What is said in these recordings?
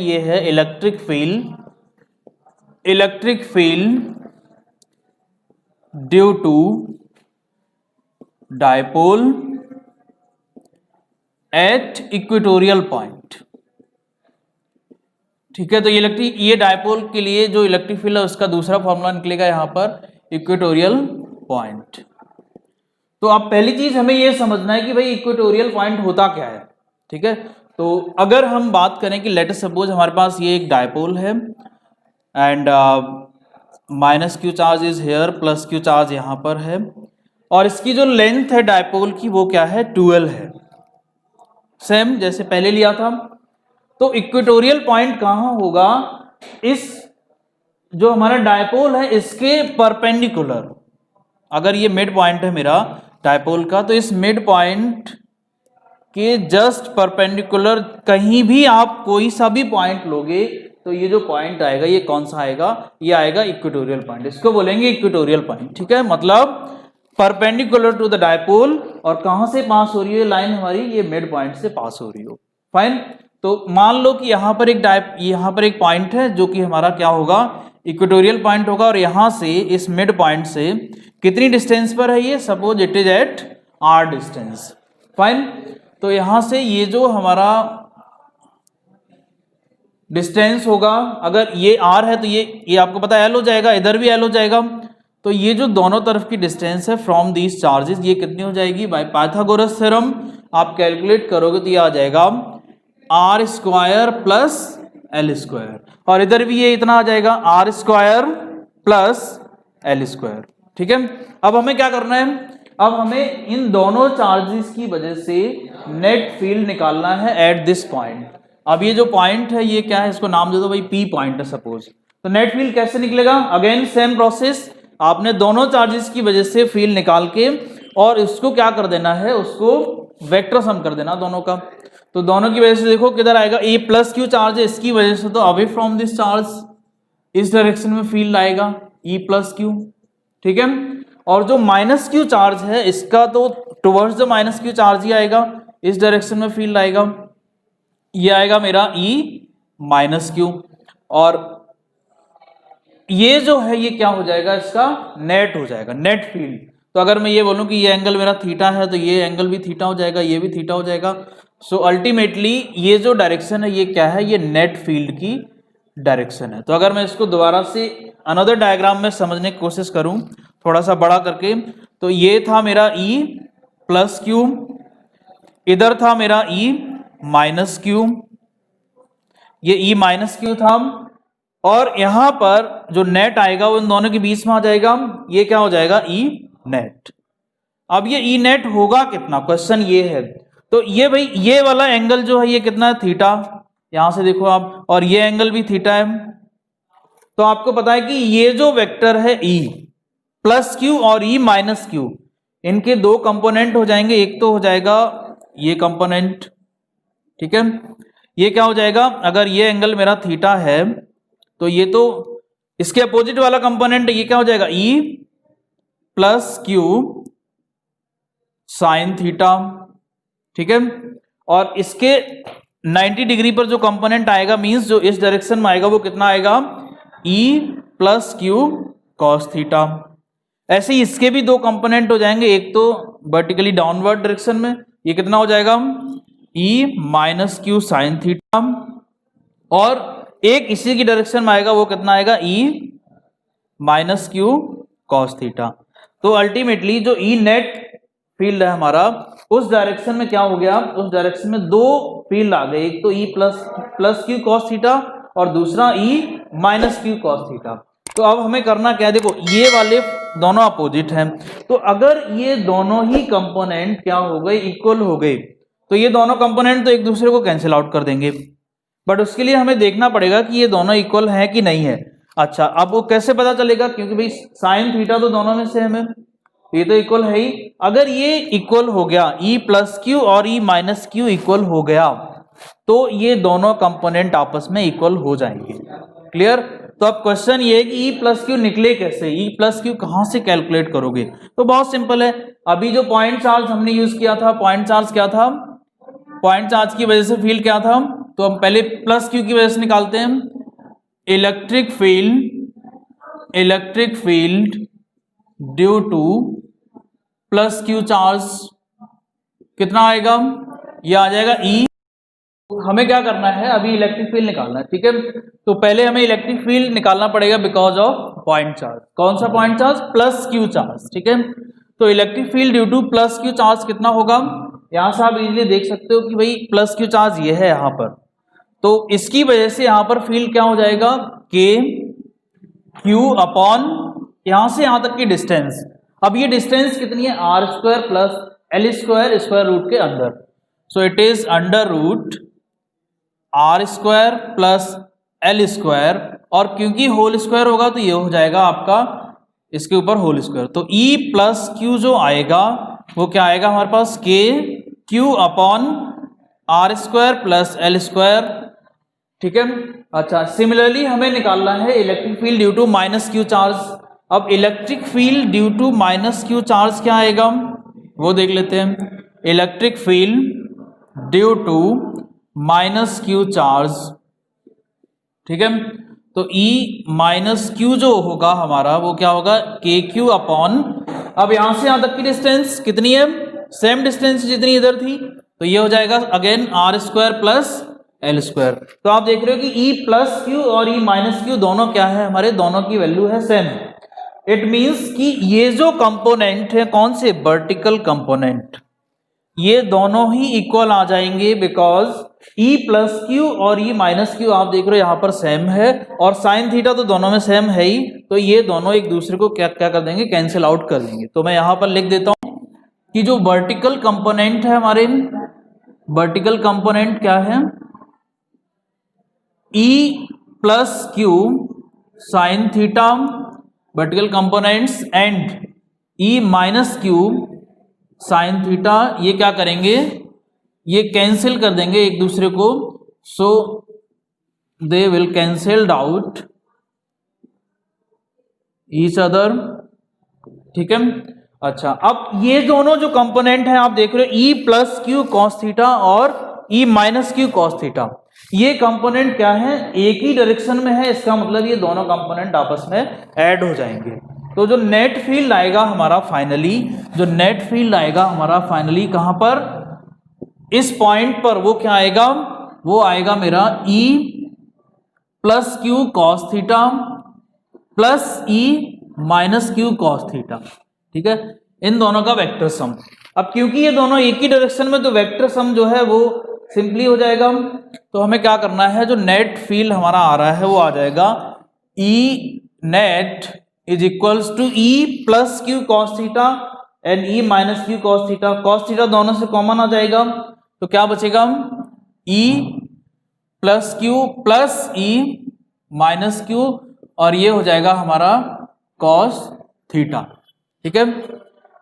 ये है electric field due to dipole at equatorial point. ठीक है, तो ये डायपोल के लिए जो इलेक्ट्रिक फील्ड है उसका दूसरा फॉर्मूला निकलेगा यहां पर इक्वेटोरियल पॉइंट। तो अब पहली चीज हमें ये समझना है कि भाई इक्वेटोरियल पॉइंट होता क्या है। ठीक है, तो अगर हम बात करें कि लेट अस सपोज हमारे पास ये एक डायपोल है and minus q charge is here, plus Q charge यहां पर है, और इसकी जो लेंथ है डायपोल की वो क्या है 12 है, सेम जैसे पहले लिया था। तो इक्वेटोरियल पॉइंट कहां होगा, इस जो हमारा डायपोल है इसके परपेंडिकुलर। अगर ये मिड पॉइंट है मेरा डायपोल का, तो इस मिड पॉइंट के जस्ट परपेंडिकुलर कहीं भी आप कोई सा भी पॉइंट लोगे तो ये जो पॉइंट आएगा ये कौन सा आएगा, ये आएगा इक्वेटोरियल पॉइंट, इसको बोलेंगे इक्वेटोरियल पॉइंट। ठीक है, मतलब परपेंडिकुलर टू द डायपोल, और कहां से पास हो रही है लाइन हमारी, ये मिड पॉइंट से पास हो रही हो। फाइन, तो मान लो कि यहां पर एक पॉइंट है जो कि हमारा क्या होगा, इक्वेटोरियल पॉइंट होगा, और यहां से इस मिड पॉइंट से कितनी डिस्टेंस पर है ये, suppose it is at r distance. Fine, तो यहां से ये जो हमारा डिस्टेंस होगा, अगर ये r है तो ये आपको पता है l हो जाएगा, इधर भी l हो जाएगा। तो ये जो दोनों तरफ की डिस्टेंस है फ्रॉम दीज चार्जेस, ये कितनी हो जाएगी, बाय पाइथागोरस थ्योरम आप कैलकुलेट करोगे तो ये आ जाएगा r square plus l square, और इधर भी ये इतना आ जाएगा r square plus l square. ठीक है, अब हमें क्या करना है, अब हमें इन दोनों चार्जेस की वजह से नेट फील्ड निकालना है एट दिस पॉइंट। अब ये जो पॉइंट है ये क्या है, इसको नाम दे दो भाई P पॉइंट है सपोज। तो नेट फील्ड कैसे निकलेगा, अगेन सेम प्रोसेस, आपने दोनों चार्जेस की वजह से फील्ड निकाल के और इसको क्या कर देना है, उसको वेक्टर सम कर देना दोनों का। तो दोनों की वजह से देखो किधर आएगा, ए प्लस क्यू चार्ज है, इसकी वजह से तो अवे फ्रॉम दिस चार्ज इस डायरेक्शन में फील्ड आएगा E प्लस क्यू। ठीक है, और जो माइनस क्यू चार्ज है इसका तो towards the minus q charge ही आएगा, इस डायरेक्शन में फील्ड आएगा, ये आएगा मेरा E माइनस क्यू, और ये जो है ये क्या हो जाएगा, इसका नेट हो जाएगा, नेट फील्ड। तो अगर मैं ये बोलूं कि ये एंगल मेरा थीटा है तो ये एंगल भी थीटा हो जाएगा, ये भी थीटा हो जाएगा। सो अल्टीमेटली ये जो डायरेक्शन है ये क्या है, ये नेट फील्ड की डायरेक्शन है। तो अगर मैं इसको दोबारा से अनदर डायग्राम में समझने की कोशिश करूं थोड़ा सा बड़ा करके, तो ये था मेरा E प्लस क्यू, इधर था मेरा E माइनस क्यू, ये E माइनस क्यू था, और यहां पर जो नेट आएगा वो इन दोनों के बीच में आ जाएगा, ये क्या हो जाएगा E नेट। अब ये E नेट होगा कितना, क्वेश्चन ये है। तो ये भाई ये वाला एंगल जो है ये कितना है, थीटा, यहां से देखो आप, और ये एंगल भी थीटा है। तो आपको पता है कि ये जो वेक्टर है E प्लस क्यू और E माइनस क्यू, इनके दो कंपोनेंट हो जाएंगे, एक तो हो जाएगा ये कंपोनेंट, ठीक है, ये क्या हो जाएगा, अगर ये एंगल मेरा थीटा है तो ये तो इसके अपोजिट वाला कंपोनेंट ये क्या हो जाएगा, E plus Q sine theta. ठीक है, और इसके 90 डिग्री पर जो कंपोनेंट आएगा, मींस जो इस डायरेक्शन में आएगा वो कितना आएगा, E plus q cos theta. ऐसे ही इसके भी दो कंपोनेंट हो जाएंगे, एक तो वर्टिकली डाउनवर्ड डायरेक्शन में, ये कितना हो जाएगा, E minus Q sine theta, और एक इसी की डायरेक्शन में आएगा वो कितना आएगा, E minus q cos theta. तो अल्टीमेटली जो E नेट फील्ड है हमारा, उस डायरेक्शन में क्या हो गया, उस डायरेक्शन में दो फील्ड आ गए, एक तो E plus q cos theta और दूसरा E minus q cos theta. तो अब हमें करना क्या है, देखो ये वाले दोनों अपोजिट हैं, तो अगर ये दोनों ही कंपोनेंट क्या हो गए, इक्वल हो गए, तो ये दोनों कंपोनेंट तो एक दूसरे को कैंसिल आउट कर देंगे, बट उसके लिए हमें देखना पड़ेगा कि ये दोनों इक्वल है कि नहीं है। अच्छा, अब वो कैसे पता चलेगा, क्योंकि भाई साइन थीटा तो दोनों में सेम है, ये तो इक्वल है ही। अगर ये इक्वल हो गया, E प्लस क्यू और E माइनस क्यू इक्वल हो गया, तो ये दोनों कंपोनेंट आपस में इक्वल हो जाएंगे। क्लियर? तो अब क्वेश्चन ये है कि E प्लस क्यू निकले कैसे, E प्लस क्यू कहां से कैलकुलेट करोगे? तो बहुत सिंपल है, अभी जो पॉइंट चार्ज हमने यूज किया था, पॉइंट चार्ज क्या था, पॉइंट चार्ज की वजह से फील्ड क्या था, तो हम पहले प्लस क्यू की वजह से निकालते हैं। Electric field due two plus Q charge कितना आएगा, ये आ जाएगा ई। हमें क्या करना है, अभी इलेक्ट्रिक फील्ड निकालना है, ठीक है। तो पहले हमें इलेक्ट्रिक फील्ड निकालना पड़ेगा बिकॉज ऑफ पॉइंट चार्ज। कौन सा point charge, plus Q charge, ठीक है। तो electric field due two plus Q charge कितना होगा, यहां से आप इजीली देख सकते हो कि भाई प्लस क्यू चार्ज ये है यहाँ पर, तो इसकी वजह से यहां पर फील्ड क्या हो जाएगा, के क्यू अपॉन यहां से यहां तक की डिस्टेंस। अब ये डिस्टेंस कितनी है, r square plus l square square root के अंदर, so it is under root r square plus l square, और क्योंकि होल स्क्वायर होगा तो ये हो जाएगा आपका इसके ऊपर होल स्क्वायर। तो ई प्लस क्यू जो आएगा वो क्या आएगा हमारे पास, के q upon r square plus l square, ठीक है। अच्छा, सिमिलरली हमें निकालना है electric field due to minus q charge. अब electric field due to minus q charge क्या आएगा वो देख लेते हैं। Electric field due to minus q charge, ठीक है। तो E माइनस क्यू जो होगा हमारा वो क्या होगा, के क्यू अपॉन, अब यहां से यहां तक की डिस्टेंस कितनी है, सेम डिस्टेंस जितनी इधर थी, तो ये हो जाएगा again r square plus l square. तो आप देख रहे हो कि E प्लस क्यू और E माइनस क्यू दोनों क्या है, हमारे दोनों की वैल्यू है सेम। इट मीन्स कि ये जो कंपोनेंट है, कौन से, वर्टिकल कंपोनेंट, ये दोनों ही इक्वल आ जाएंगे बिकॉज E प्लस क्यू और E माइनस क्यू आप देख रहे हो यहाँ पर सेम है, और साइन थीटा तो दोनों में सेम है ही, तो ये दोनों एक दूसरे को क्या क्या कर देंगे, कैंसिल आउट कर देंगे। तो मैं यहाँ पर लिख देता हूँ कि जो वर्टिकल कंपोनेंट है हमारे, वर्टिकल कंपोनेंट क्या है, E plus Q sine theta vertical components and E minus Q sine theta, ये क्या करेंगे, ये कैंसिल कर देंगे एक दूसरे को, so they will cancelled out each other, ठीक है। अच्छा, अब ये दोनों जो कंपोनेंट हैं आप देख रहे हो, E plus q cos theta और E minus q cos theta, ये कंपोनेंट क्या है, एक ही डायरेक्शन में है, इसका मतलब ये दोनों कंपोनेंट आपस में ऐड हो जाएंगे। तो जो नेट फील्ड आएगा हमारा फाइनली, जो नेट फील्ड आएगा हमारा फाइनली कहां पर, इस पॉइंट पर, वो क्या आएगा, वो आएगा मेरा E plus q cos theta plus E minus q cos theta, ठीक है, इन दोनों का वेक्टर सम। अब क्योंकि ये दोनों एक ही डायरेक्शन में, तो वेक्टर सम जो है वो सिंपली हो जाएगा। तो हमें क्या करना है, जो नेट फील्ड हमारा आ रहा है वो आ जाएगा E net is equals to E plus q cos theta and E minus q cos theta. Cos theta दोनों से कॉमन आ जाएगा, तो क्या बचेगा, E plus q plus E minus q, और ये हो जाएगा हमारा कॉस थीटा, ठीक है।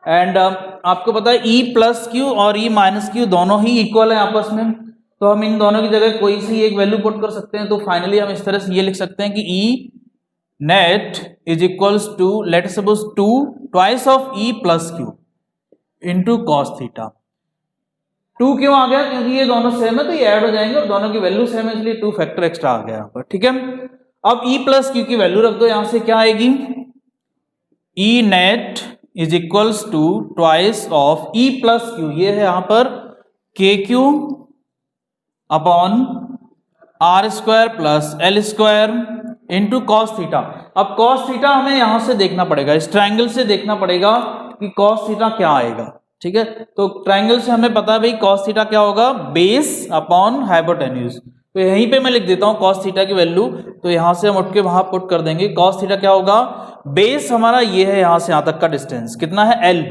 एंड आपको पता है E प्लस क्यू और E माइनस क्यू दोनों ही इक्वल है आपस में, तो हम इन दोनों की जगह कोई सी एक वैल्यू पुट कर सकते हैं। तो फाइनली हम इस तरह से ये लिख सकते हैं कि E net is equals to, let suppose 2 twice of E plus q into cos theta. 2 क्यों आ गया, क्योंकि ये दोनों सेम है तो ये ऐड हो जाएंगे, और दोनों की वैल्यू सेम है इसलिए 2 फैक्टर एक्स्ट्रा आ गया यहाँ पर, ठीक है। अब E प्लस क्यू की वैल्यू रख दो, यहां से क्या आएगी, E net is equals to twice of E plus q, ये है यहां पर k q upon r square plus l square into cos theta. अब कॉस थीटा हमें यहां से देखना पड़ेगा, इस ट्रायंगल से देखना पड़ेगा कि कॉस थीटा क्या आएगा, ठीक है। तो ट्रायंगल से हमें पता है भाई कॉस थीटा क्या होगा, बेस अपॉन हाइपोटेन्यूज। तो यहीं पे मैं लिख देता हूं कॉस थीटा की वैल्यू, तो यहां से हम उठ के वहां पुट कर देंगे। कॉस थीटा क्या होगा, बेस हमारा ये है, यहां से यहां तक का डिस्टेंस कितना है, L,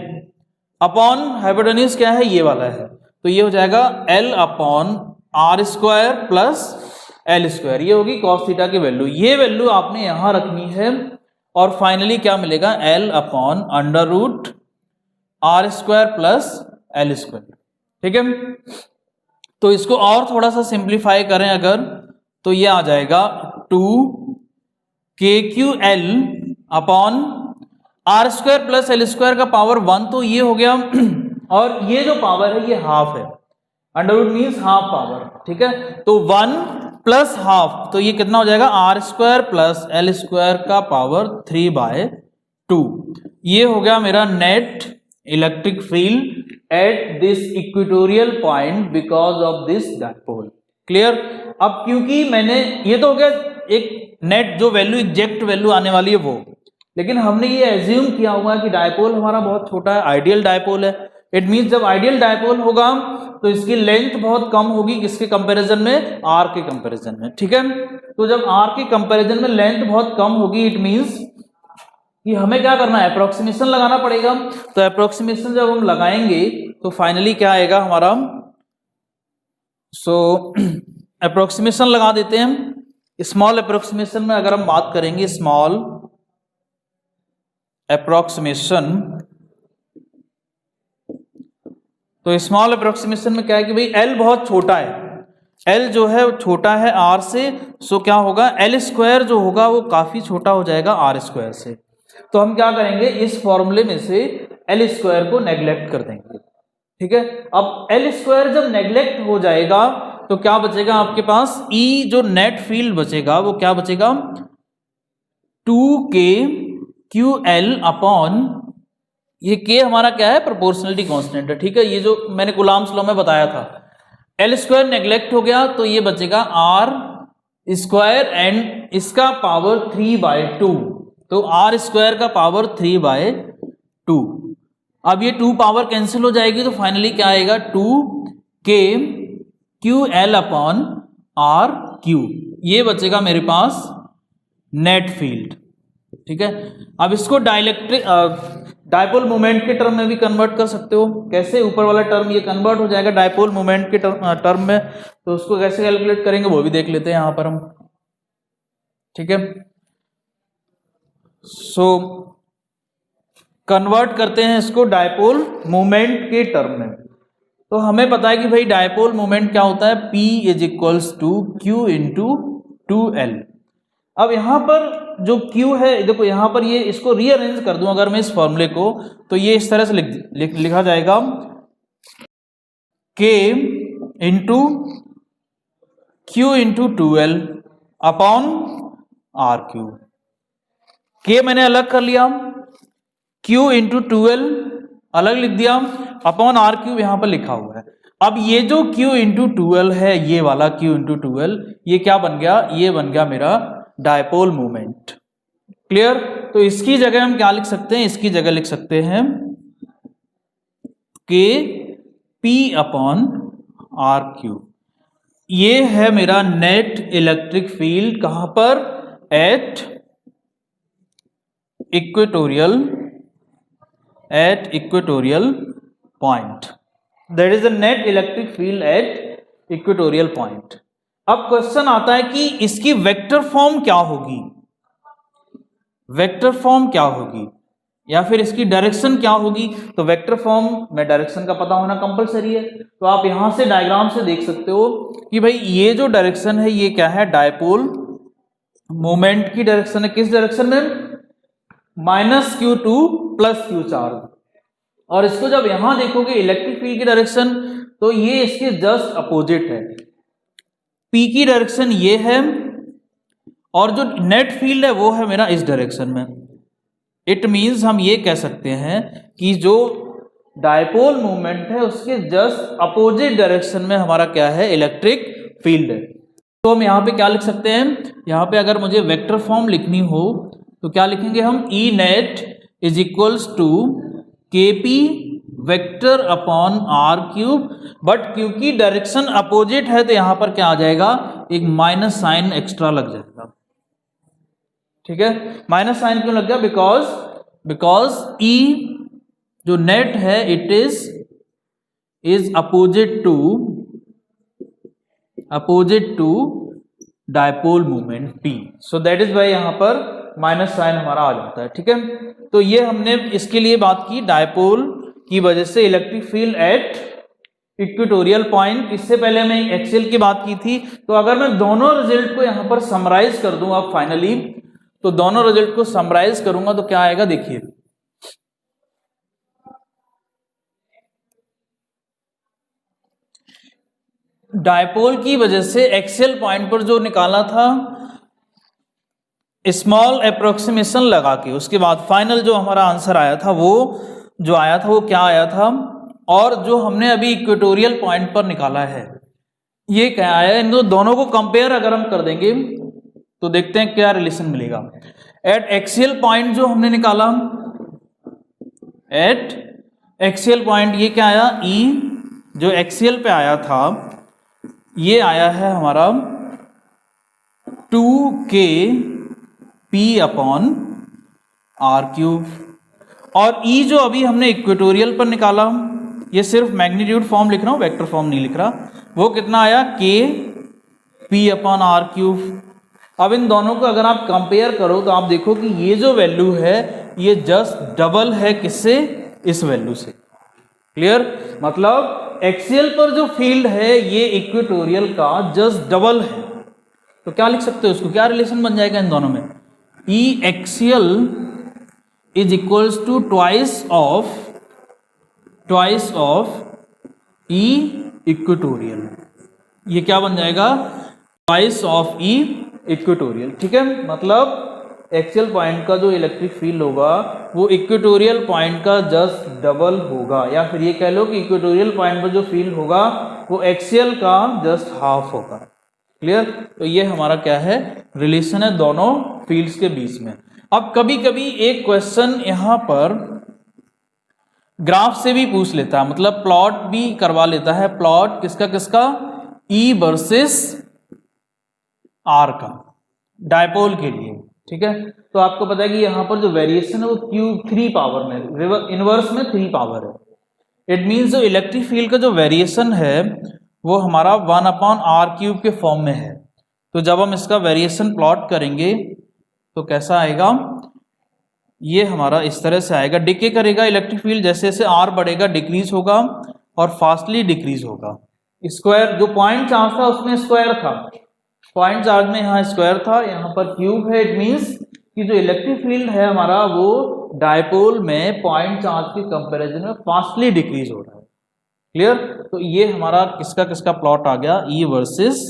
अपॉन हाइपोटेन्यूज क्या है, ये वाला है, तो ये हो जाएगा L upon r square plus l square, ये होगी कॉस थीटा की वैल्यू। ये वैल्यू आपने यहां रखनी है, और फाइनली क्या मिलेगा, L upon under root r square plus l square, ठीक है। तो इसको और थोड़ा सा सिंप्लीफाई करें अगर, तो ये आ जाएगा 2 KQL upon r square plus l square का पावर 1, तो ये हो गया, और ये जो पावर है ये हाफ है, under root means half power, ठीक है। तो 1 प्लस हाफ, तो ये कितना हो जाएगा r square plus l square का पावर 3/2। ये हो गया मेरा net electric field at this equatorial point because of this dipole. Clear. अब क्योंकि मैंने ये तो हो गया एक नेट जो वैल्यू एग्जैक्ट वैल्यू आने वाली है वो, लेकिन हमने ये एज्यूम किया हुआ कि डायपोल हमारा बहुत छोटा है, आइडियल डायपोल है। इट मीन्स जब आइडियल डायपोल होगा तो इसकी लेंथ बहुत कम होगी किसके कंपैरिजन में, आर के कंपैरिजन में, ठीक है। तो जब आर के कंपैरिजन में लेंथ बहुत कम होगी, इट मीन्स कि हमें क्या करना है, अप्रोक्सीमेशन लगाना पड़ेगा। तो अप्रोक्सीमेशन जब हम लगाएंगे तो फाइनली क्या आएगा हमारा, सो अप्रोक्सीमेशन लगा देते हैं हम। स्मॉल अप्रोक्सीमेशन में अगर हम बात करेंगे, स्मॉल अप्रोक्सीमेशन, तो स्मॉल अप्रोक्सीमेशन में क्या है कि भाई एल बहुत छोटा है, एल जो है वो छोटा है आर से, सो क्या होगा एल स्क्वायर जो होगा वो काफी छोटा हो जाएगा आर स्क्वायर से। तो हम क्या करेंगे, इस फॉर्मूले में से एल स्क्वायर को नेग्लेक्ट कर देंगे, ठीक है। अब एल स्क्वायर जब नेग्लेक्ट हो जाएगा तो क्या बचेगा आपके पास, ई जो नेट फील्ड बचेगा वो क्या बचेगा, 2k QL अपॉन, ये k हमारा क्या है, प्रोपोर्शनलिटी कांस्टेंट है, ठीक है। ये जो मैंने कूलम्ब्स लॉ में बताया था, एल स्क्वायर नेग्लेक्ट हो गया तो ये बचेगा आर स्क्वायर एंड इसका पावर 3/2, तो आर स्क्वायर का पावर 3/2। अब ये 2 पावर कैंसिल हो जाएगी तो फाइनली क्या आएगा, 2k QL upon are Q, ये बचेगा मेरे पास नेट फील्ड, ठीक है। अब इसको डायपोल मोमेंट के टर्म में भी कन्वर्ट कर सकते हो। कैसे, ऊपर वाला टर्म ये कन्वर्ट हो जाएगा डायपोल मोमेंट के टर्म में, तो उसको कैसे कैलकुलेट करेंगे वो भी देख लेते हैं यहां पर हम, ठीक है। सो कन्वर्ट करते हैं इसको डायपोल मोमेंट के टर्म में। तो हमें पता है कि भाई डायपोल मोमेंट क्या होता है, P = Q × 2L। अब यहां पर जो Q है, देखो यहां पर ये इसको रीअरेंज कर दूं अगर मैं इस फॉर्मूले को, तो ये इस तरह से लिखा जाएगा K × Q × 2L upon RQ। K मैंने अलग कर लिया, Q × 2L अलग लिख दिया, अपॉन RQ यहां पर लिखा हुआ है। अब ये जो Q × 2L है, ये वाला Q × 2L, ये क्या बन गया, ये बन गया मेरा डायपोल मोमेंट। क्लियर। तो इसकी जगह हम क्या लिख सकते हैं, इसकी जगह लिख सकते हैं K P अपॉन RQ। ये है मेरा नेट इलेक्ट्रिक फील्ड, कहां पर, eight equatorial point. That is the net electric field eight equatorial point. अब क्वेश्चन आता है कि इसकी वेक्टर फॉर्म क्या होगी, वेक्टर फॉर्म क्या होगी या फिर इसकी डायरेक्शन क्या होगी। तो वेक्टर फॉर्म में डायरेक्शन का पता होना कंपलसरी है। तो आप यहां से डायग्राम से देख सकते हो कि भाई ये जो डायरेक्शन है ये क्या है, डायपोल मोमेंट की डायरेक्शन है। किस डायरेक्शन में, -Q2 + Q चार्ज। और इसको जब यहां देखोगे इलेक्ट्रिक फील्ड की डायरेक्शन, तो ये इसके जस्ट अपोजिट है। P की डायरेक्शन ये है और जो नेट फील्ड है वो है मेरा इस डायरेक्शन में। इट मींस हम ये कह सकते हैं कि जो डायपोल मोमेंट है उसके जस्ट अपोजिट डायरेक्शन में हमारा क्या है, इलेक्ट्रिक फील्ड है। तो हम यहाँ पे क्या लिख सकते हैं, यहाँ पे अगर मुझे वेक्टर फॉर्म लिखनी हो तो क्या लिखेंगे हम, E net = KP vector upon R³। But क्योंकि डायरेक्शन अपोजिट है तो यहां पर क्या आ जाएगा, एक माइनस साइन एक्स्ट्रा लग जाएगा, ठीक है। माइनस साइन क्यों लग गया, बिकॉज E जो नेट है it is opposite to dipole moment P। So that is why यहां पर माइनस साइन हमारा आ जाता है, ठीक है। तो ये हमने इसके लिए बात की, डायपोल की वजह से electric field eight equatorial point. इससे पहले मैं एक्सेल की बात की थी। तो अगर मैं दोनों रिजल्ट को यहां पर समराइज कर दूं अब फाइनली, तो दोनों रिजल्ट को समराइज करूंगा तो क्या आएगा, देखिए डायपोल की वजह से एक्सियल पॉइंट पर जो निकाला था स्मॉल अप्रोक्सीमेशन लगा के, उसके बाद फाइनल जो हमारा आंसर आया था वो जो आया था वो क्या आया था, और जो हमने अभी इक्वेटोरियल पॉइंट पर निकाला है ये क्या आया, इन दोनों को कंपेयर अगर हम कर देंगे तो देखते हैं क्या रिलेशन मिलेगा। एट एक्सियल पॉइंट जो हमने निकाला, एट एक्सियल पॉइंट ये क्या आया, ई जो एक्सियल पे आया था ये आया है हमारा 2k p upon r cube, और ई जो अभी हमने इक्वेटोरियल पर निकाला, ये सिर्फ मैग्नीट्यूड फॉर्म लिख रहा हूं, वेक्टर फॉर्म नहीं लिख रहा, वो कितना आया k p upon r cube. अब इन दोनों को अगर आप कंपेयर करो तो आप देखो कि ये जो वैल्यू है ये जस्ट डबल है किससे, इस वैल्यू से। क्लियर, मतलब एक्सियल पर जो फील्ड है ये इक्वेटोरियल का जस्ट डबल है, तो क्या लिख सकते हो उसको, क्या रिलेशन बन जाएगा इन दोनों में, E axial is equals to twice of E equatorial, ये क्या बन जाएगा, ट्वाइस ऑफ ई इक्वेटोरियल। ठीक है, मतलब एक्सियल पॉइंट का जो इलेक्ट्रिक फील्ड होगा वो इक्वेटोरियल पॉइंट का जस्ट डबल होगा, या फिर ये कह लो कि इक्वेटोरियल पॉइंट पर जो फील्ड होगा वो एक्सियल का जस्ट हाफ होगा। क्लियर, तो ये हमारा क्या है, रिलेशन है दोनों फील्ड्स के बीच में। अब कभी कभी एक क्वेश्चन यहां पर ग्राफ से भी पूछ लेता है, मतलब प्लॉट भी करवा लेता है, प्लॉट किसका किसका, ई वर्सेस आर का, डायपोल के लिए। ठीक है, तो आपको पता है कि यहां पर जो वेरिएशन है वो क्यूब 3 पावर में, इनवर्स में 3 पावर है। इट मींस जो इलेक्ट्रिक फील्ड का जो वेरिएशन है वो हमारा 1 अपॉन आर क्यूब के फॉर्म में है। तो जब हम इसका वेरिएशन प्लॉट करेंगे तो कैसा आएगा, ये हमारा इस तरह से आएगा, डिके करेगा इलेक्ट्रिक फील्ड, जैसे जैसे आर बढ़ेगा डिक्रीज होगा और फास्टली डिक्रीज होगा। स्क्वायर जो पॉइंट चार्ज था उसमें स्क्वायर था, पॉइंट चार्ज में यहाँ स्क्वायर था, यहाँ पर क्यूब है। इट मींस कि जो इलेक्ट्रिक फील्ड है हमारा वो डायपोल में पॉइंट चार्ज के कंपैरिजन में फास्टली डिक्रीज हो रहा है। क्लियर, तो ये हमारा किसका किसका प्लॉट आ गया, ई वर्सेस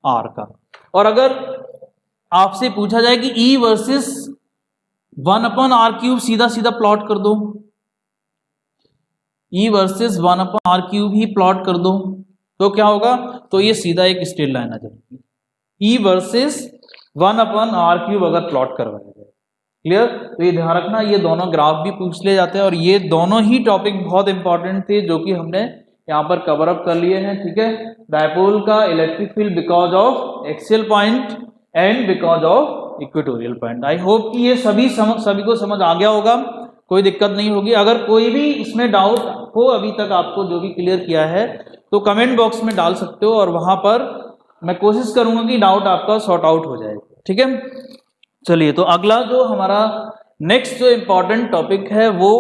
आर का। और अगर आपसे पूछा जाए कि E versus 1 upon r cube सीधा सीधा प्लॉट कर दो, E versus 1 upon r cube ही प्लॉट कर दो, तो क्या होगा, तो ये सीधा एक स्ट्रेट लाइन आ जाएगी, ई वर्सेस 1 अपॉन आर क्यूब अगर प्लॉट करवाया जाए। क्लियर, तो ये ध्यान रखना, ये दोनों ग्राफ भी पूछ ले जाते हैं और ये दोनों ही टॉपिक बहुत इंपॉर्टेंट थे जो कि हमने यहाँ पर कवर अप कर लिए हैं। ठीक है, डायपोल का electric field because of axial point and because of equatorial point. I hope कि ये सभी को समझ आ गया होगा, कोई दिक्कत नहीं होगी। अगर कोई भी इसमें डाउट हो अभी तक आपको जो भी क्लियर किया है तो कमेंट बॉक्स में डाल सकते हो और वहां पर मैं कोशिश करूंगा कि डाउट आपका सॉर्ट आउट हो जाए। ठीक है, चलिए, तो अगला जो हमारा नेक्स्ट जो इंपॉर्टेंट टॉपिक है वो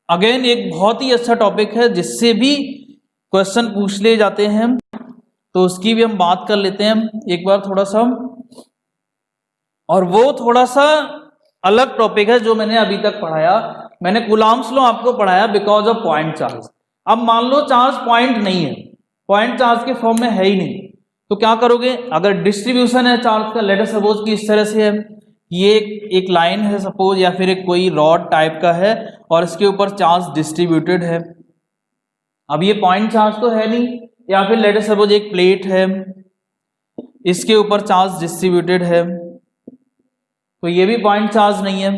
अगेन एक बहुत ही अच्छा टॉपिक है जिससे भी क्वेश्चन पूछ ले जाते हैं, तो उसकी भी हम बात कर लेते हैं एक बार थोड़ा सा। और वो थोड़ा सा अलग टॉपिक है जो मैंने अभी तक पढ़ाया, मैंने कूलॉम्स लॉ आपको पढ़ाया बिकॉज ऑफ पॉइंट चार्ज। अब मान लो चार्ज पॉइंट नहीं है, पॉइंट चार्ज के फॉर्म में है ही नहीं, तो क्या करोगे, अगर डिस्ट्रीब्यूशन है चार्ज का, लेट अस सपोज कि इस तरह से है, ये एक लाइन है सपोज, या फिर एक कोई रॉड टाइप का है और इसके ऊपर चार्ज डिस्ट्रीब्यूटेड है। अब ये पॉइंट चार्ज तो है नहीं, या फिर लेट अस सपोज एक प्लेट है, इसके ऊपर चार्ज डिस्ट्रीब्यूटेड है, तो ये भी पॉइंट चार्ज नहीं है।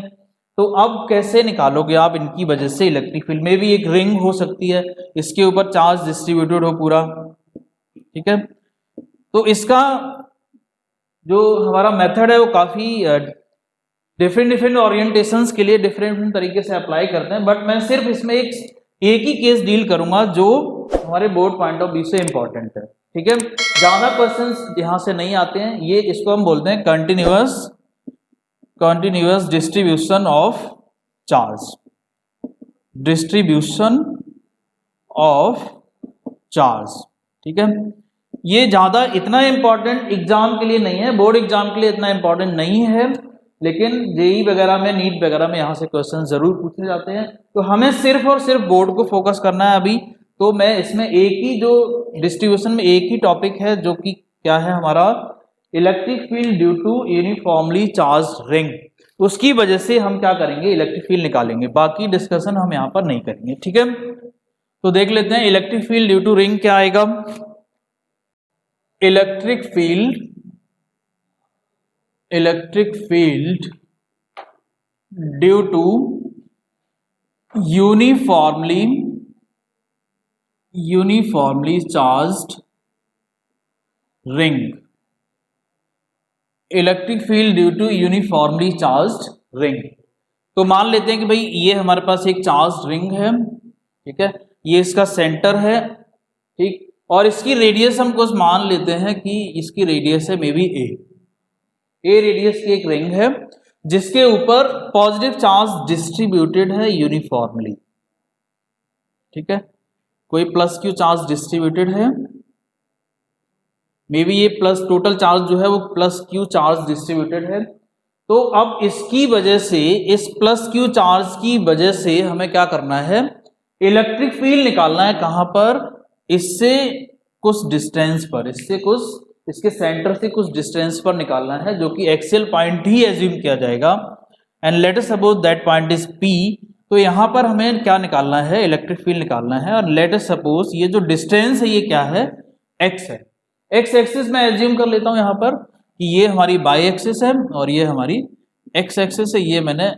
तो अब कैसे निकालोगे आप इनकी वजह से इलेक्ट्रिक फील्ड में भी एक रिंग हो सकती है, इसके ऊपर चार्ज डिस्ट्रीब्यूटेड हो पूरा। ठीक है, तो इसका जो हमारा मेथड है वो काफ़ी डिफरेंट ओरिएंटेशंस के लिए डिफरेंट तरीके से अप्लाई करते हैं, बट मैं सिर्फ इसमें एक ही केस डील करूंगा जो हमारे बोर्ड पॉइंट ऑफ व्यू से इंपॉर्टेंट है। ठीक है, ज़्यादा क्वेश्चंस यहाँ से नहीं आते हैं, ये इसको हम बोलते हैं continuous distribution of charge, distribution of charge. ठीक है, ये ज़्यादा इतना इंपॉर्टेंट एग्जाम के लिए नहीं है, बोर्ड एग्जाम के लिए इतना इंपॉर्टेंट नहीं है, लेकिन जेई वगैरह में, नीट वगैरह में यहाँ से क्वेश्चन जरूर पूछे जाते हैं। तो हमें सिर्फ और सिर्फ बोर्ड को फोकस करना है अभी, तो मैं इसमें एक ही जो डिस्ट्रीब्यूशन में एक ही टॉपिक है जो कि क्या है हमारा, electric field due to uniformly charged ring. उसकी वजह से हम क्या करेंगे, इलेक्ट्रिक फील्ड निकालेंगे, बाकी डिस्कशन हम यहां पर नहीं करेंगे, ठीक है। तो देख लेते हैं electric field due to ring क्या आएगा। Electric field due to uniformly charged ring. Electric field due to uniformly charged ring. तो मान लेते हैं कि भाई ये हमारे पास एक चार्ज्ड रिंग है, ठीक है, ये इसका सेंटर है, ठीक, और इसकी रेडियस हम कुछ मान लेते हैं कि इसकी रेडियस है मे बी ए रेडियस की एक रिंग है जिसके ऊपर पॉजिटिव चार्ज डिस्ट्रीब्यूटेड है यूनिफॉर्मली, ठीक है, कोई प्लस क्यू चार्ज डिस्ट्रीब्यूटेड है, मे बी ये प्लस टोटल चार्ज जो है वो प्लस क्यू चार्ज डिस्ट्रीब्यूटेड है। तो अब इसकी वजह से, इस प्लस क्यू चार्ज की वजह से हमें क्या करना है, इलेक्ट्रिक फील्ड निकालना है। कहां पर, इससे कुछ डिस्टेंस पर, इसके सेंटर से कुछ डिस्टेंस पर निकालना है, जो कि एक्सियल पॉइंट ही एज्यूम किया जाएगा। And let us suppose that point is P. तो यहां पर हमें क्या निकालना है, इलेक्ट्रिक फील्ड निकालना है। और लेट अस सपोज ये जो डिस्टेंस है ये क्या है, एक्स है। एक्स एक्सिस में एज्यूम कर लेता हूं यहां पर कि ये हमारी बाई एक्सिस है और ये हमारी एक्स एक्सिस है। ये मैंने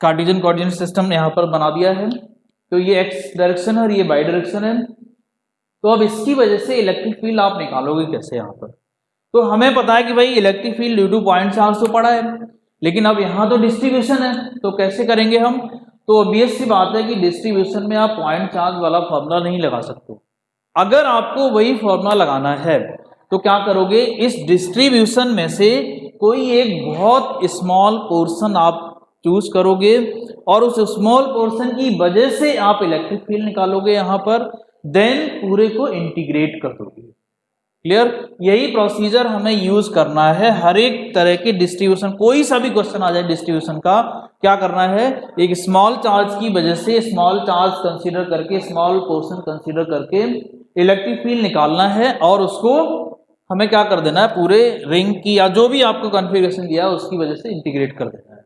कार्टेशियन कोऑर्डिनेट सिस्टम यहां पर बना दिया है। तो ये एक्स डायरेक्शन है और ये बाई डायरेक्शन है। तो अब इसकी वजह से इलेक्ट्रिक फील्ड आप निकालोगे कैसे यहां पर। तो हमें पता है कि भाई electric field due two point charge तो पड़ा है, लेकिन अब यहां तो डिस्ट्रीब्यूशन है, तो कैसे करेंगे हम। तो ऑब्वियस सी बात है कि डिस्ट्रीब्यूशन में आप पॉइंट चार्ज वाला फॉर्मूला नहीं लगा सकते। अगर आपको वही फॉर्मूला लगाना है तो क्या करोगे, इस डिस्ट्रीब्यूशन में से कोई एक बहुत स्मॉल पोर्शन आप चूज करोगे और उस स्मॉल पोर्शन की वजह से आप इलेक्ट्रिक फील्ड निकालोगे यहां पर, देन पूरे को इंटीग्रेट कर दोगे। क्लियर, यही प्रोसीजर हमें यूज करना है हर एक तरह के डिस्ट्रीब्यूशन, कोई सा भी क्वेश्चन आ जाए डिस्ट्रीब्यूशन का, क्या करना है, एक स्मॉल चार्ज की वजह से स्मॉल चार्ज कंसीडर करके, स्मॉल पोर्शन कंसीडर करके इलेक्ट्रिक फील्ड निकालना है और उसको हमें क्या कर देना है, पूरे रिंग की या जो भी आपको कॉन्फ़िगरेशन दिया है उसकी वजह से इंटीग्रेट कर देना है।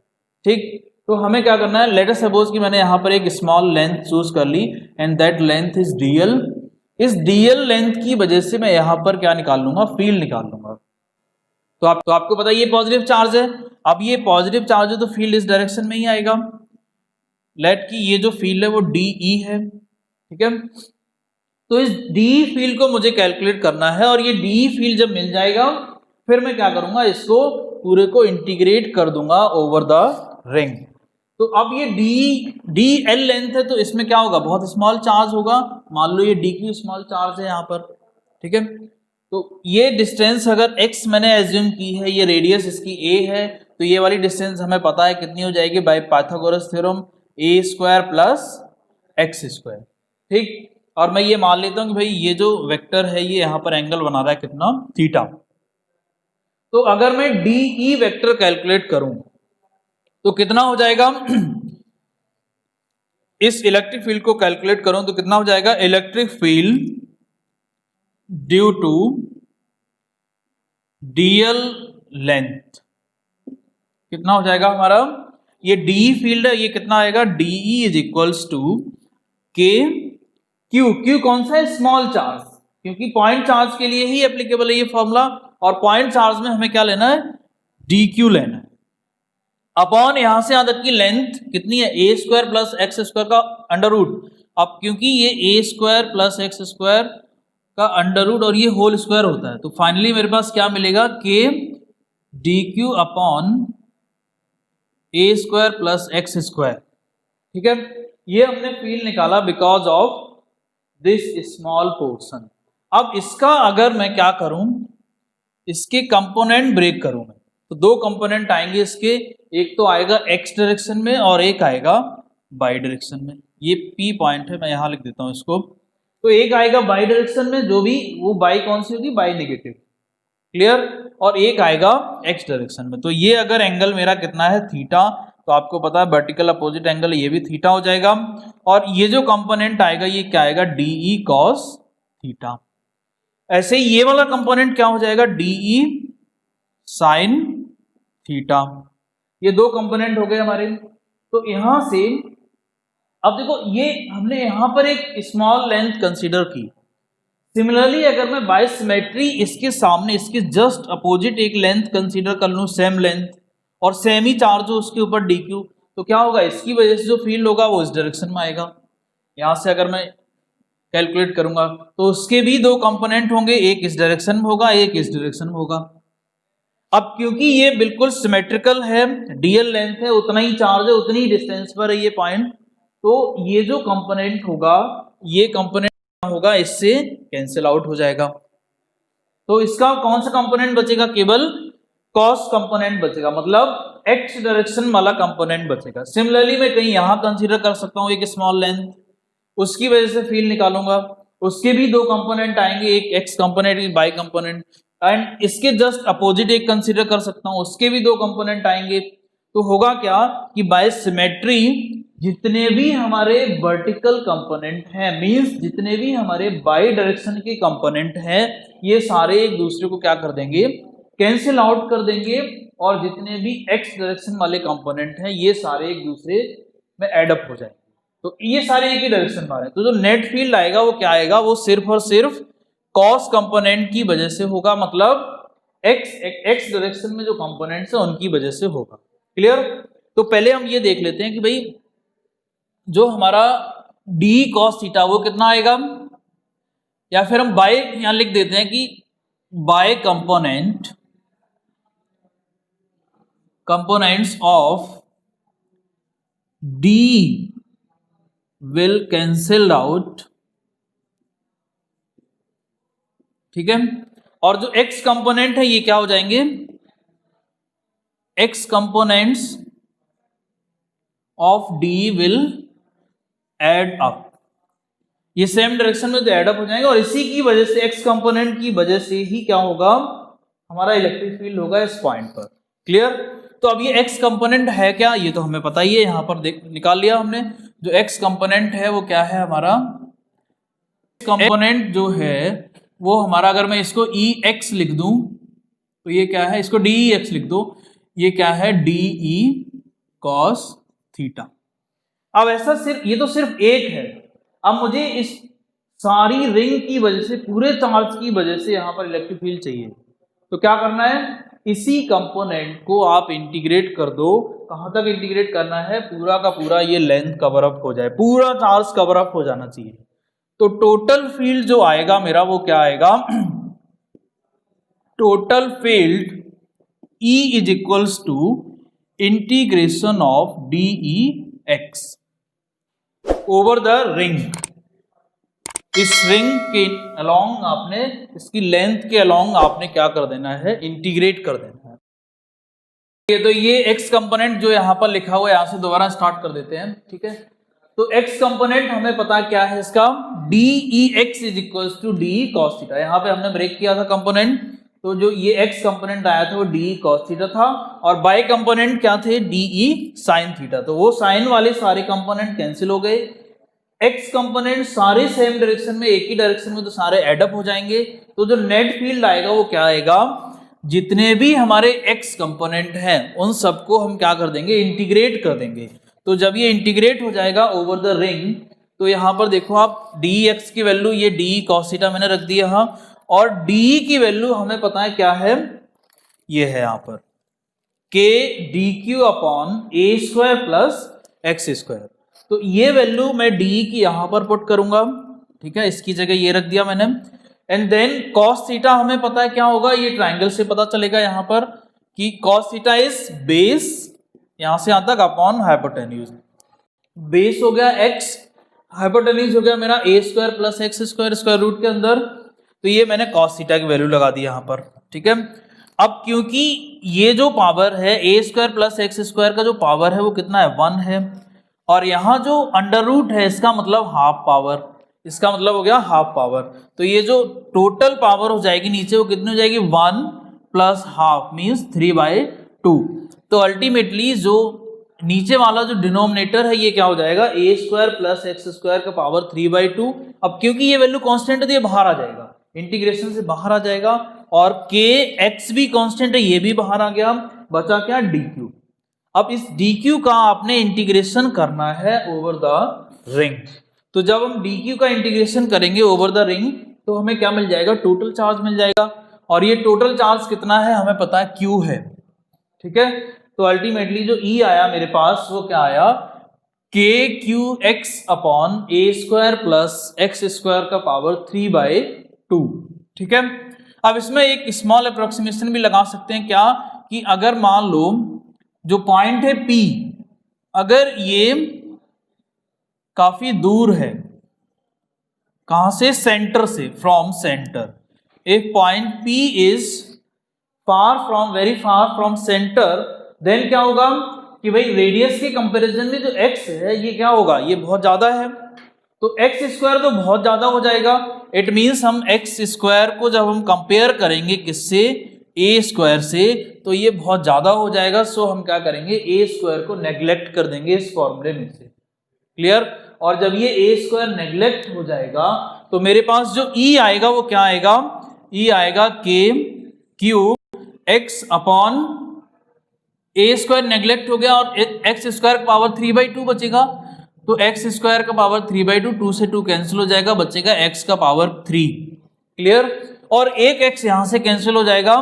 ठीक, तो हमें क्या करना है, लेट अस सपोज कि मैंने यहाँ पर एक स्मॉल लेंथ चूज कर ली and that length is dl. इस डीएल लेंथ की वजह से मैं यहाँ पर क्या निकाल लूंगा, फील्ड निकाल लूंगा। तो आपको पता है ये पॉजिटिव चार्ज है। अब ये पॉजिटिव चार्ज है तो फील्ड इस डायरेक्शन में ही आएगा। लेट की ये जो फील्ड है वो डीई है, ठीक है। तो इस डी फील्ड को मुझे कैलकुलेट करना है और ये डी फील्ड जब मिल जाएगा फिर मैं क्या करूंगा, इसको पूरे को इंटीग्रेट कर दूंगा ओवर द रिंग। तो अब ये डी एल लेंथ है तो इसमें क्या होगा, बहुत स्मॉल चार्ज होगा। मान लो ये डी क्यू स्मॉल चार्ज है यहाँ पर, ठीक है। तो ये डिस्टेंस अगर x मैंने एज्यूम की है, ये रेडियस इसकी a है, तो ये वाली डिस्टेंस हमें पता है कितनी हो जाएगी, by Pythagoras theorem a square plus x square, ठीक। और मैं ये मान लेता हूँ कि भाई ये जो वेक्टर है ये यहाँ पर एंगल बना रहा है कितना, थीटा। तो अगर मैं डी ई वेक्टर कैलकुलेट करूं तो कितना हो जाएगा, इस इलेक्ट्रिक फील्ड को कैलकुलेट करूं तो कितना हो जाएगा, electric field due to dl length कितना हो जाएगा हमारा, ये डी फील्ड है, ये कितना आएगा, डीई इज इक्वल्स टू के क्यू। क्यू कौन सा है, स्मॉल चार्ज, क्योंकि पॉइंट चार्ज के लिए ही एप्लीकेबल है ये फॉर्मूला, और पॉइंट चार्ज में हमें क्या लेना है, डी क्यू लेना है, अपॉन यहां से यहां तक की लेंथ कितनी है, ए स्क्वायर प्लस एक्स स्क्वायर का अंडर रूट। अब क्योंकि ये ए स्क्वायर प्लस एक्स स्क्वायर का अंडर रूट और ये होल स्क्वायर होता है, तो फाइनली मेरे पास क्या मिलेगा, के डी क्यू अपॉन ए स्क्वायर प्लस एक्स स्क्वायर, ठीक है। ये हमने फील्ड निकाला because of this small portion. अब इसका अगर मैं क्या करूं, इसके कंपोनेंट ब्रेक करूं मैं, तो दो कंपोनेंट आएंगे इसके, एक तो आएगा एक्स डायरेक्शन में और एक आएगा बाई डायरेक्शन में। ये पी पॉइंट है, मैं यहां लिख देता हूं इसको। तो एक आएगा बाई डायरेक्शन में, जो भी वो बाई कौन सी होगी, बाई नेगेटिव, क्लियर, और एक आएगा एक्स डायरेक्शन में। तो ये अगर एंगल मेरा कितना है, थीटा, तो आपको पता है वर्टिकल अपोजिट एंगल ये भी थीटा हो जाएगा, और ये जो कंपोनेंट आएगा ये क्या आएगा, डीई कॉस थीटा। ऐसे ही ये वाला कंपोनेंट क्या हो जाएगा, डीई साइन थीटा। ये दो कंपोनेंट हो गए हमारे। तो यहां से अब देखो, ये हमने यहां पर एक स्मॉल लेंथ कंसीडर की। सिमिलरली अगर मैं बाय सिमेट्री इसके सामने, इसके जस्ट अपोजिट एक लेंथ कंसीडर कर लूं, सेम लेंथ और सेम ही चार्ज हो उसके ऊपर डी क्यू, तो क्या होगा, इसकी वजह से जो फील्ड होगा वो इस डायरेक्शन में आएगा। यहां से अगर मैं कैलकुलेट करूंगा तो उसके भी दो कंपोनेंट होंगे, एक इस डायरेक्शन में होगा, एक इस डायरेक्शन में होगा। अब क्योंकि ये बिल्कुल सिमेट्रिकल है, डीएल लेंथ है, उतना ही चार्ज है, उतनी ही डिस्टेंस पर है ये पॉइंट, तो ये जो कंपोनेंट होगा, ये कंपोनेंट होगा इससे कैंसिल आउट हो जाएगा। तो इसका कौन सा कंपोनेंट बचेगा, केवल कॉस कंपोनेंट बचेगा, मतलब एक्स डायरेक्शन वाला कंपोनेंट बचेगा। सिमिलरली मैं कहीं यहां कंसीडर कर सकता हूं एक स्मॉल लेंथ, उसकी वजह से फील्ड निकालूंगा, उसके भी दो कंपोनेंट आएंगे, एक एक्स कंपोनेंट, एक वाई कंपोनेंट, एंड इसके जस्ट अपोजिट एक कंसीडर कर सकता हूं, उसके भी दो कंपोनेंट आएंगे। तो होगा क्या कि बाय सिमेट्री जितने भी हमारे वर्टिकल कंपोनेंट हैं, मींस जितने भी हमारे बाई डायरेक्शन के कंपोनेंट हैं, ये सारे एक दूसरे को क्या कर देंगे, कैंसिल आउट कर देंगे, और जितने भी एक्स डायरेक्शन वाले कंपोनेंट हैं ये सारे एक दूसरे में एड अप हो जाएंगे। तो ये सारे एक ही डायरेक्शन में आ रहे हैं, तो जो नेट फील्ड आएगा वो क्या आएगा, वो सिर्फ और सिर्फ कॉस कंपोनेंट की वजह से होगा, मतलब एक्स डायरेक्शन में जो कंपोनेंट्स है उनकी वजह से होगा। क्लियर। तो पहले हम ये देख लेते हैं कि भाई जो हमारा डी कॉस थीटा वो कितना आएगा, या फिर हम बाय यहां लिख देते हैं कि by components of d will cancelled out, ठीक है। और जो एक्स कंपोनेंट है ये क्या हो जाएंगे, x components of d will add up, ये सेम डायरेक्शन में तो एड अप हो जाएंगे, और इसी की वजह से एक्स कंपोनेंट की वजह से ही क्या होगा, हमारा इलेक्ट्रिक फील्ड होगा इस पॉइंट पर। क्लियर। तो अब ये एक्स कंपोनेंट है क्या, ये तो हमें पता ही है, यहां पर निकाल लिया हमने। जो एक्स कंपोनेंट है वो क्या है, हमारा कंपोनेंट जो है वो हमारा, अगर मैं इसको ई एक्स लिख दूं तो ये क्या है, इसको डी ई एक्स लिख दो, ये क्या है, डी ई कॉस थीटा। अब ऐसा सिर्फ, ये तो सिर्फ एक है, अब मुझे इस सारी रिंग की वजह से, पूरे चार्ज की वजह से यहां पर इलेक्ट्रिक फील्ड चाहिए। तो क्या करना है, इसी कंपोनेंट को आप इंटीग्रेट कर दो। कहां तक इंटीग्रेट करना है, पूरा का पूरा ये लेंथ कवर अप हो जाए, पूरा चार्ज कवर अप हो जाना चाहिए। तो टोटल फील्ड जो आएगा मेरा वो क्या आएगा, total field E is equals to integration of d E x over the ring. इस रिंग के अलोंग आपने, इसकी लेंथ के अलोंग आपने क्या कर देना है, इंटीग्रेट कर देना है। तो ये एक्स कंपोनेंट जो यहां पर लिखा हुआ है, यहां से दोबारा स्टार्ट कर देते हैं, ठीक है। तो एक्स कंपोनेंट हमें पता क्या है इसका, d E x is equals to d cos theta. यहां पे हमने ब्रेक किया था कंपोनेंट, तो जो ये एक्स कंपोनेंट आया था वो डी कॉस थीटा था, और बाय कंपोनेंट क्या थे, डी ई साइन थीटा। तो वो साइन वाले सारे कंपोनेंट कैंसिल हो गए, एक्स कंपोनेंट सारे सेम डायरेक्शन में, एक ही डायरेक्शन में, तो सारे एडअप हो जाएंगे। तो जो नेट फील्ड आएगा वो क्या आएगा, जितने भी हमारे एक्स कंपोनेंट हैं उन सबको हम क्या कर देंगे, इंटीग्रेट कर देंगे। तो जब ये इंटीग्रेट हो जाएगा ओवर द रिंग, तो यहां पर देखो आप डी एक्स की वैल्यू, ये डी कॉस थीटा मैंने रख दी यहां, और डी की वैल्यू हमें पता है क्या है, ये है यहां पर के डी क्यू अपॉन ए स्क्वायर प्लस एक्स स्क्वायर। तो ये वैल्यू मैं डी की यहां पर पुट करूंगा, ठीक है, इसकी जगह ये रख दिया मैंने। एंड देन कॉस थीटा हमें पता है क्या होगा, ये ट्राइंगल से पता चलेगा यहां पर कि कॉस थीटा इज बेस, यहां से यहां तक अपॉन हाइपोटेन्यूज। बेस हो गया एक्स, हाइपोटेन्यूज हो गया मेरा a square plus x square square root के अंदर। तो ये मैंने कॉस थीटा की वैल्यू लगा दी यहां पर, ठीक है। अब क्योंकि ये जो पावर है ए स्क्वायर प्लस एक्स स्क्वायर का जो पावर है वो कितना है, 1 है, और यहाँ जो अंडर रूट है इसका मतलब हाफ पावर, इसका मतलब हो गया हाफ पावर। तो ये जो टोटल पावर हो जाएगी नीचे वो कितनी हो जाएगी, 1 प्लस हाफ मीन्स 3/2। तो अल्टीमेटली जो नीचे वाला जो डिनोमिनेटर है ये क्या हो जाएगा, ए स्क्वायर प्लस एक्स स्क्वायर का पावर 3/2। अब क्योंकि ये वैल्यू कांस्टेंट है तो ये बाहर आ जाएगा, इंटीग्रेशन से बाहर आ जाएगा, और के एक्स भी कांस्टेंट है ये भी बाहर आ गया, बचा क्या, डी क्यू। अब इस डी क्यू का आपने इंटीग्रेशन करना है ओवर द रिंग। तो जब हम डी क्यू का इंटीग्रेशन करेंगे ओवर द रिंग तो हमें क्या मिल जाएगा, टोटल चार्ज मिल जाएगा, और ये टोटल चार्ज कितना है हमें पता है, क्यू है, ठीक है। तो अल्टीमेटली जो ई आया मेरे पास वो क्या आया, के क्यू एक्स अपॉन ए स्क्वायर प्लस एक्स स्क्वायर का पावर 3/2, ठीक है। अब इसमें एक स्मॉल अप्रोक्सीमेशन भी लगा सकते हैं, क्या कि अगर मान लो जो पॉइंट है P, अगर ये काफी दूर है, कहां से, सेंटर से, from centre, if point P is far from, very far from centre, then क्या होगा कि भाई रेडियस के कंपैरिजन में जो x है ये क्या होगा, ये बहुत ज्यादा है, तो एक्स स्क्वायर तो बहुत ज्यादा हो जाएगा। इट मीन्स हम एक्स स्क्वायर को जब हम कंपेयर करेंगे किससे, ए स्क्वायर से, तो ये बहुत ज्यादा हो जाएगा। सो हम क्या करेंगे, ए स्क्वायर को नेग्लेक्ट कर देंगे इस फॉर्मूले में से, क्लियर। और जब ये ए स्क्वायर नेग्लेक्ट हो जाएगा तो मेरे पास जो ई आएगा वो क्या आएगा, ई आएगा के क्यूब एक्स अपॉन ए स्क्वायर नेग्लेक्ट हो गया और एक्स स्क्वायर का पावर 3/2 बचेगा, तो एक्स स्क्वायर का पावर 3/2, 2 से 2 कैंसिल हो जाएगा, बचेगा एक्स का पावर 3, क्लियर। और एक एक्स यहां से कैंसिल हो जाएगा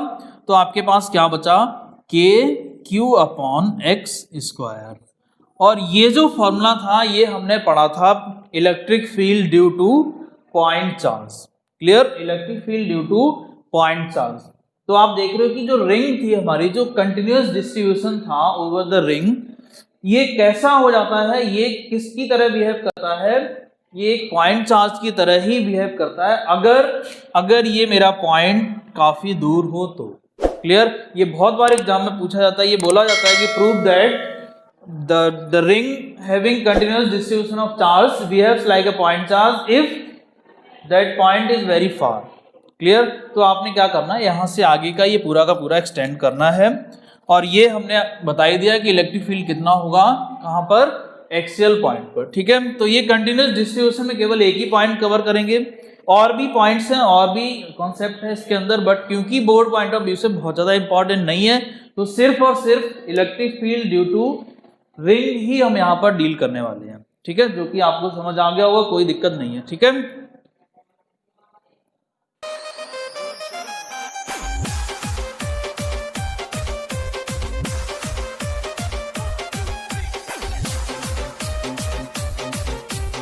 तो आपके पास क्या बचा, के क्यू अपॉन एक्स स्क्वायर। और ये जो फॉर्मूला था ये हमने पढ़ा था electric field due two point charge, clear, electric field due two point charge. तो आप देख रहे हो कि जो रिंग थी हमारी, जो कंटिन्यूअस डिस्ट्रीब्यूशन था ओवर द रिंग, ये कैसा हो जाता है, ये किसकी तरह बिहेव करता है, ये एक पॉइंट चार्ज की तरह ही बिहेव करता है, अगर ये मेरा पॉइंट काफी दूर हो तो, क्लियर। ये बहुत बार एग्जाम में पूछा जाता है, ये बोला जाता है कि prove that the ring having continuous distribution of charge behaves like a point charge if that point is very far, clear. तो आपने क्या करना है, यहां से आगे का ये पूरा का पूरा एक्सटेंड करना है, और ये हमने बता ही दिया कि इलेक्ट्रिक फील्ड कितना होगा, कहां पर, एक्सियल पॉइंट पर, ठीक है। तो ये कंटिन्यूअस डिस्ट्रीब्यूशन में केवल एक ही पॉइंट कवर करेंगे, और भी पॉइंट्स हैं और भी कॉन्सेप्ट है इसके अंदर, बट क्योंकि बोर्ड पॉइंट ऑफ व्यू से बहुत ज्यादा इंपॉर्टेंट नहीं है तो सिर्फ और सिर्फ electric field due to ring ही हम यहाँ पर डील करने वाले हैं, ठीक है, जो कि आपको समझ आ गया होगा, कोई दिक्कत नहीं है, ठीक है।